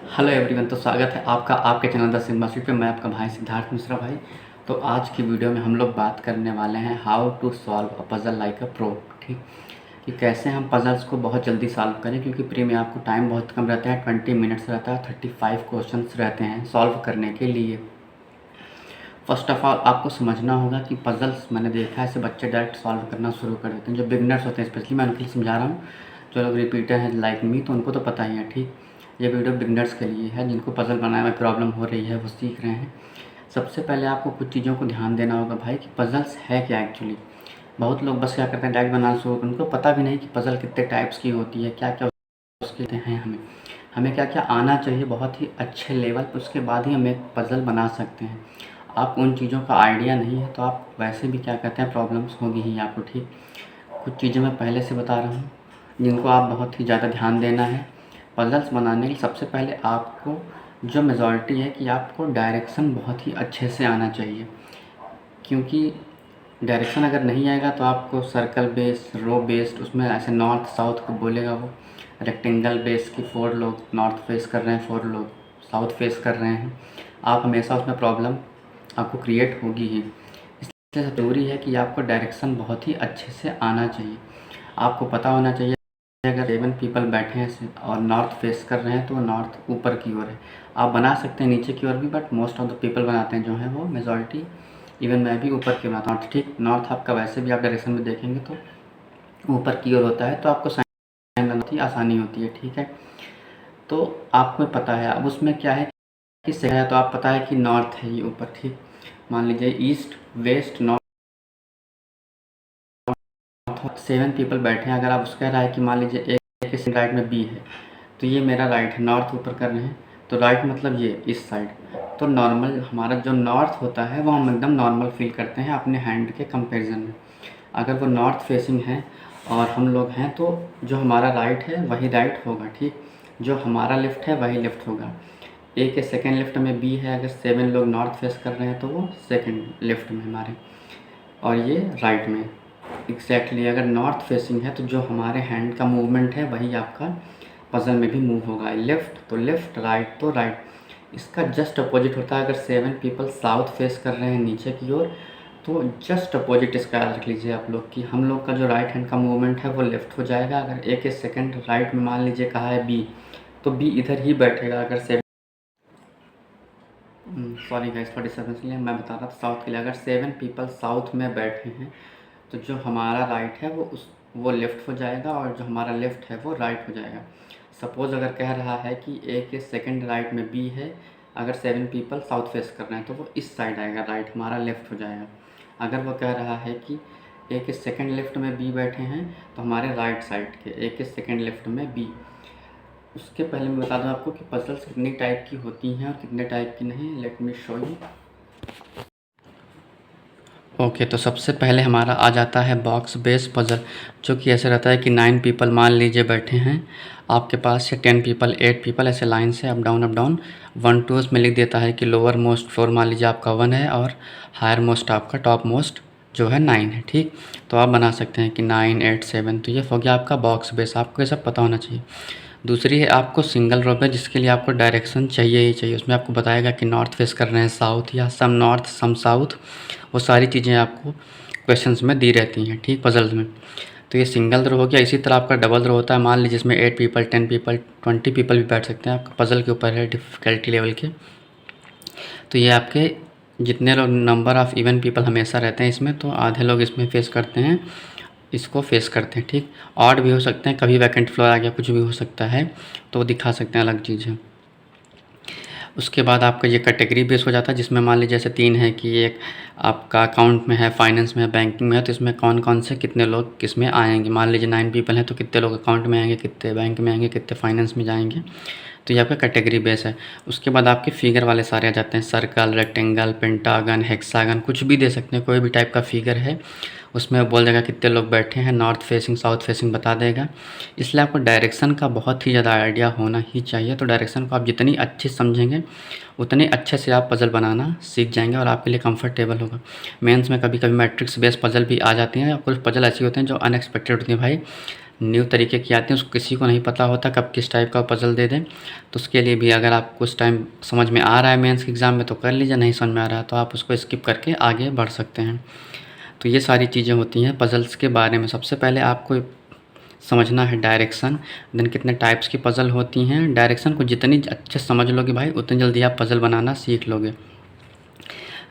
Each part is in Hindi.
Hello everyone. तो स्वागत है आपका आपके चैनल द सिम्बासिटी पे। मैं आपका भाई सिद्धार्थ मिश्रा भाई। तो आज की वीडियो में हम लोग बात करने वाले हैं how to solve a puzzle like a pro. ठीक, कि कैसे हम पज़ल्स को बहुत जल्दी सॉल्व करें, क्योंकि प्री में आपको टाइम बहुत कम रहता है, 20 मिनट्स रहता है, 35 क्वेश्चंस रहते हैं सॉल्व करने के लिए। फर्स्ट ऑफ ऑल आपको समझना होगा कि पज़ल्स मैंने देखा है ऐसे बच्चे डायरेक्ट सॉल्व करना शुरू कर देते हैं। जो बिगनर्स होते हैं, स्पेशली मैं उनके लिए समझा रहा हूँ। जो लोग रिपीटर हैं लाइक मी, तो उनको तो पता ही है। ठीक, ये वीडियो बिगनर्स के लिए है, जिनको पज़ल बनाने में प्रॉब्लम हो रही है, वो सीख रहे हैं। सबसे पहले आपको कुछ चीज़ों को ध्यान देना होगा भाई कि पज़ल्स है क्या एक्चुअली। बहुत लोग बस क्या करते हैं, डायरेक्ट बनाना शुरू, उनको पता भी नहीं कि पज़ल कितने टाइप्स की होती है, क्या क्या उसके हैं। हमें क्या क्या आना चाहिए बहुत ही अच्छे लेवल पर, उसके बाद ही हम एक पज़ल बना सकते हैं। आप उन चीज़ों का आइडिया नहीं है तो आप वैसे भी क्या कहते हैं, प्रॉब्लम्स होगी ही आपको। ठीक, कुछ चीज़ें मैं पहले से बता रहा हूँ जिनको आप बहुत ही ज़्यादा ध्यान देना है पज़ल्स बनाने के लिए। सबसे पहले आपको जो मेजॉरिटी है कि आपको डायरेक्शन बहुत ही अच्छे से आना चाहिए, क्योंकि डायरेक्शन अगर नहीं आएगा तो आपको सर्कल बेस्ड, रो बेस्ड, उसमें ऐसे नॉर्थ साउथ को बोलेगा वो। रेक्टेंगल बेस की 4 लोग नॉर्थ फेस कर रहे हैं, 4 लोग साउथ फेस कर रहे हैं, आप हमेशा उसमें प्रॉब्लम आपको क्रिएट होगी ही। इसलिए ज़रूरी है कि आपको डायरेक्शन बहुत ही अच्छे से आना चाहिए। आपको पता होना चाहिए अगर 7 पीपल बैठे हैं और नॉर्थ फेस कर रहे हैं तो नॉर्थ ऊपर की ओर है। आप बना सकते हैं नीचे की ओर भी, but most of the people बनाते हैं जो है वो मेजॉरिटी, इवन मैं भी ऊपर की बनाता हूँ। ठीक, नॉर्थ आपका वैसे भी आप डायरेक्शन में देखेंगे तो ऊपर की ओर होता है, तो आपको साइन बनाने की आसानी होती है। ठीक है, तो आपको पता है। अब उसमें क्या है कि है तो आप पता है कि नॉर्थ है ये ऊपर। ठीक, मान लीजिए ईस्ट वेस्ट नॉर्थ 7 पीपल बैठे हैं। अगर आप उसका रहा है कि मान लीजिए एक राइट में बी है, तो ये मेरा राइट है, नॉर्थ ऊपर कर रहे हैं, तो राइट मतलब ये इस साइड। तो नॉर्मल हमारा जो नॉर्थ होता है वो हम एकदम नॉर्मल फील करते हैं अपने हैंड के कंपैरिजन में। अगर वो नॉर्थ फेसिंग है और हम लोग हैं तो जो हमारा राइट है वही राइट होगा। ठीक, जो हमारा लेफ़्ट है वही लेफ़्ट होगा। ए के सेकेंड लेफ़्ट में बी है, अगर 7 लोग नॉर्थ फेस कर रहे हैं तो वो सेकेंड लेफ़्ट में हमारे, और ये राइट में। एग्जैक्टली अगर नॉर्थ फेसिंग है तो जो हमारे हैंड का मूवमेंट है वही आपका पज़ल में भी मूव होगा। लेफ़्ट तो लेफ़्ट, राइट तो राइट। इसका जस्ट अपोजिट होता है। अगर 7 पीपल साउथ फेस कर रहे हैं नीचे की ओर, तो जस्ट अपोजिट इसका याद रख लीजिए आप लोग कि हम लोग का जो राइट हैंड का मूवमेंट है वो लेफ़्ट हो जाएगा। अगर एक सेकेंड राइट में मान लीजिए कहा है बी, तो बी इधर ही बैठेगा। अगर 7 सॉरी गाइस फॉर डिस्टर्बेंस के लिए, मैं बता रहा था साउथ के लिए। अगर 7 पीपल साउथ में बैठे हैं तो जो हमारा राइट है वो लेफ़्ट हो जाएगा, और जो हमारा लेफ़्ट है वो राइट हो जाएगा। सपोज़ अगर कह रहा है कि ए के सेकेंड राइट में बी है, अगर 7 पीपल साउथ फेस कर रहे हैं तो वो इस साइड आएगा, राइट हमारा लेफ़्ट हो जाएगा। अगर वो कह रहा है कि ए के सेकेंड लेफ़्ट में बी बैठे हैं तो हमारे राइट साइड के ए के सेकेंड लेफ़्ट में बी। उसके पहले मैं बता दूं आपको कि पज़ल्स कितनी टाइप की होती हैं और कितने टाइप की नहीं। Let me show you. Okay, तो सबसे पहले हमारा आ जाता है बॉक्स बेस पज़ल, जो कि ऐसे रहता है कि 9 पीपल मान लीजिए बैठे हैं आपके पास, या 10 पीपल 8 पीपल ऐसे लाइन से अप डाउन 1 2 उसमें लिख देता है कि लोअर मोस्ट फ्लोर मान लीजिए आपका 1 है और हायर मोस्ट आपका टॉप मोस्ट जो है 9 है। ठीक, तो आप बना सकते हैं कि 9 8 7। तो ये हो गया आपका बॉक्स बेस, आपको ये सब पता होना चाहिए। दूसरी है आपको सिंगल रो पे, जिसके लिए आपको डायरेक्शन चाहिए ही चाहिए। उसमें आपको बताएगा कि नॉर्थ फेस कर रहे हैं साउथ, या सम नॉर्थ सम साउथ, वो सारी चीज़ें आपको क्वेश्चंस में दी रहती हैं। ठीक, पजल्स में। तो ये सिंगल रो हो गया। इसी तरह आपका डबल रो होता है, मान लीजिए इसमें 8 पीपल 10 पीपल 20 पीपल भी बैठ सकते हैं, आपका पज़ल के ऊपर है डिफ़िकल्टी लेवल के। तो ये आपके जितने लोग नंबर ऑफ़ इवन पीपल हमेशा रहते हैं इसमें, तो आधे लोग इसमें फेस करते हैं, इसको फेस करते हैं। ठीक, ऑड भी हो सकते हैं, कभी वैकेंट फ्लोर आ गया, कुछ भी हो सकता है, तो वो दिखा सकते हैं, अलग चीज़ है। उसके बाद आपका ये कैटेगरी बेस हो जाता है, जिसमें मान लीजिए जैसे 3 है कि एक आपका अकाउंट में है, फाइनेंस में है, बैंकिंग में है, तो इसमें कौन कौन से कितने लोग किस में आएंगे। मान लीजिए 9 पीपल हैं तो कितने लोग अकाउंट में आएंगे, कितने बैंक में आएंगे, कितने फाइनेंस में जाएंगे। तो ये आपका कैटेगरी बेस है। उसके बाद आपके फिगर वाले सारे आ जाते हैं, सर्कल, रेक्टेंगल, पेंटागन, हेक्सागन, कुछ भी दे सकते हैं, कोई भी टाइप का फिगर है उसमें बोल देगा कितने लोग बैठे हैं, नॉर्थ फेसिंग साउथ फेसिंग बता देगा। इसलिए आपको डायरेक्शन का बहुत ही ज़्यादा आइडिया होना ही चाहिए। तो डायरेक्शन को आप जितनी अच्छी समझेंगे उतने अच्छे से आप पज़ल बनाना सीख जाएंगे और आपके लिए कंफर्टेबल होगा। मेंस में कभी कभी मैट्रिक्स बेस पज़ल भी आ जाती हैं, और कुछ पज़ल ऐसी होते हैं जो अनएक्सपेक्टेड होती हैं। भाई न्यू तरीके की आती हैं, उसको किसी को नहीं पता होता कब किस टाइप का पज़ल दे दें। तो उसके लिए भी अगर आपको उस टाइम समझ में आ रहा है मेंस के एग्ज़ाम में तो कर लीजिए, नहीं समझ में आ रहा है तो आप उसको स्किप करके आगे बढ़ सकते हैं। तो ये सारी चीज़ें होती हैं पज़ल्स के बारे में। सबसे पहले आपको समझना है डायरेक्शन, देन कितने टाइप्स की पज़ल होती हैं। डायरेक्शन को जितनी अच्छे से समझ लोगे भाई उतनी जल्दी आप पज़ल बनाना सीख लोगे।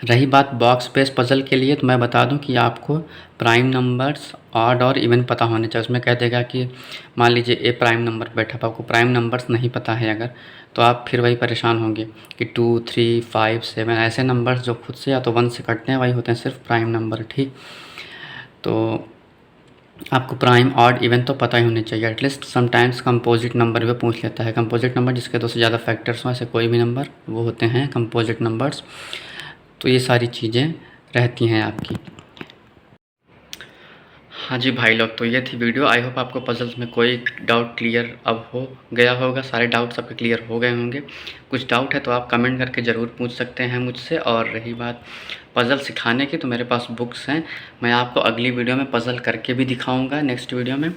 रही बात बॉक्स बेस्ड पज़ल के लिए, तो मैं बता दूं कि आपको प्राइम नंबर्स ऑड और इवन पता होने चाहिए। उसमें कह देगा कि मान लीजिए ए प्राइम नंबर बैठा, तो आपको प्राइम नंबर्स नहीं पता है अगर, तो आप फिर वही परेशान होंगे कि 2, 3, 5, 7 ऐसे नंबर्स जो खुद से या तो 1 से कटते हैं वही होते हैं सिर्फ प्राइम नंबर। ठीक, तो आपको प्राइम ऑड इवन तो पता ही होने चाहिए एटलीस्ट। समटाइम्स कंपोजिट नंबर भी पूछ लेता है। कंपोजिट नंबर जिसके 2 से ज़्यादा फैक्टर्स हों, ऐसे कोई भी नंबर, वो होते हैं कंपोजिट नंबर्स। तो ये सारी चीज़ें रहती हैं आपकी। हाँ जी भाई लोग, तो ये थी वीडियो। आई होप आपको पज़ल्स में कोई डाउट क्लियर अब हो गया होगा, सारे डाउट्स आपके क्लियर हो गए होंगे। कुछ डाउट है तो आप कमेंट करके ज़रूर पूछ सकते हैं मुझसे। और रही बात पज़ल सिखाने की, तो मेरे पास बुक्स हैं, मैं आपको अगली वीडियो में पज़ल करके भी दिखाऊंगा नेक्स्ट वीडियो में।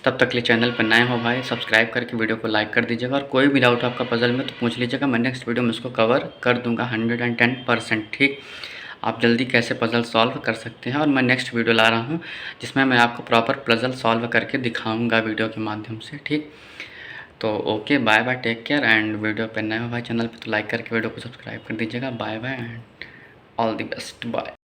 तब तक के लिए चैनल पर नए हो भाई सब्सक्राइब करके वीडियो को लाइक कर दीजिएगा। और कोई भी डाउट आपका पज़ल में तो पूछ लीजिएगा, मैं नेक्स्ट वीडियो में उसको कवर कर दूँगा 110%। ठीक, आप जल्दी कैसे पज़ल सॉल्व कर सकते हैं। और मैं नेक्स्ट वीडियो ला रहा हूँ जिसमें मैं आपको प्रॉपर पज़ल सॉल्व करके दिखाऊंगा वीडियो के माध्यम से। ठीक, तो okay, bye bye, take care. And video पे नए हो भाई चैनल पे तो लाइक करके वीडियो को सब्सक्राइब कर दीजिएगा। Bye bye and all the best, bye.